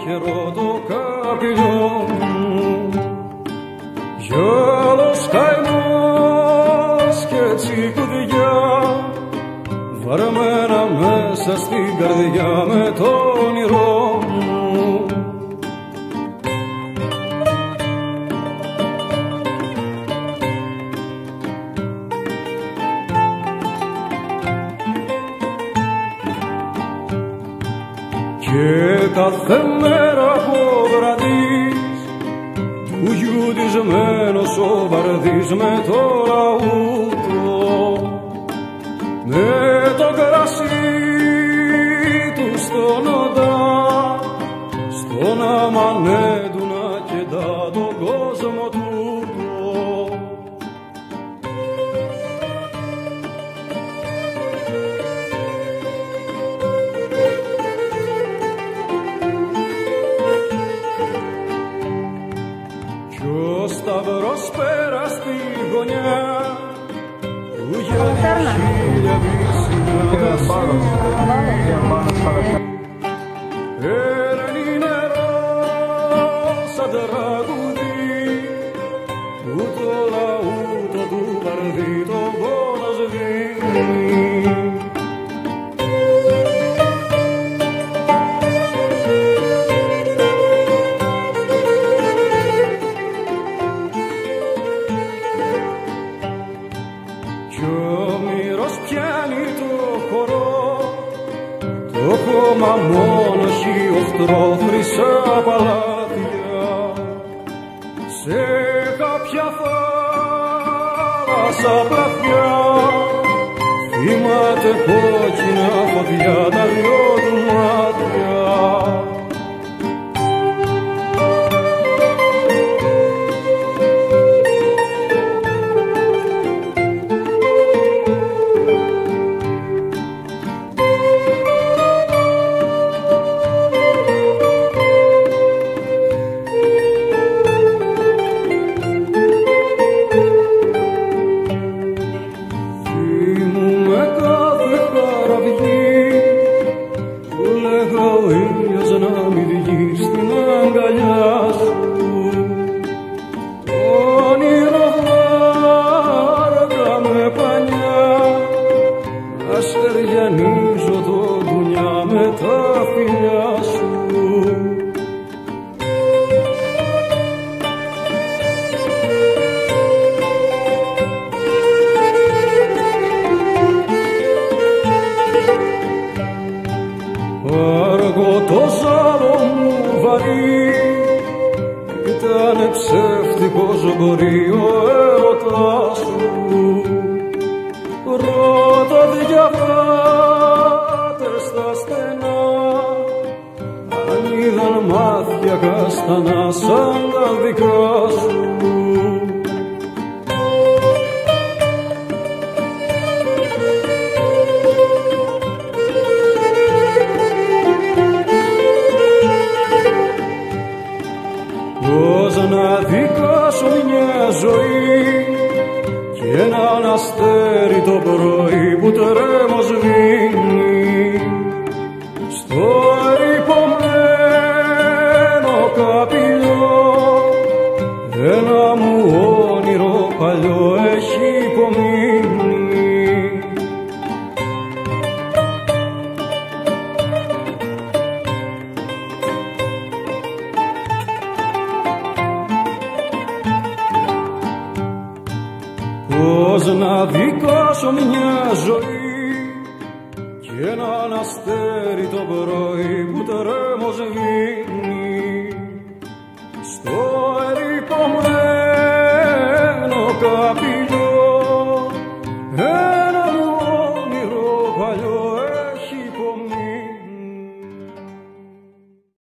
μάχαιρο το καπηλιό μου, γυάλος καημός και τσικουδιά βαρμένα μέσα στην καρδιά με το όνειρό μου. Και κάθε μέρα από βραδείς του γιου δυσμένος ο βαρδής με το λαούτο, με το κρασί του στον οντά, στον αμανέντου να κεντά τον κόσμο του. Ο σταυρός πέρα στη γωνιά που για χίλια βυσσινά έρνει νερό σαν τραγουδί που το λαούτο του βαρδί τον πόνο σβήνει. Κι ο μυρός πιάνει το χορό, το χώμα μόνο έχει οχτρό χρυσά παλάτια. Σε κάποια θάλασσα πλατιά θυμάται κόκκινα φωτιά τα δυο του μάτια. Ο ήλιος να μη βγει στην αγκαλιά σου, όνειρο βάρκα με πανιά, να στεριανίζω το δουνιά με τα φιλιά σου. Αργό το ζάλο μου βαρύ, ήτανε ψεύτικος μπορεί ο έρωτας σου. Ρώτα διαβάτε στα στενά, αν είδαν μάτια καστανά σαν τα δικά σου. Πώς να δικάσω μια ζωή και έναν αστέρι το πρωί που τρέμω σβήνει στο ερειπωμένο καπηλιό, ένα μου όνειρο παλιό έχει υπομείνει. Πώς να δικάσω μια ζωή και έναν αστέρι το πρωί που τρέμω σβήνει στο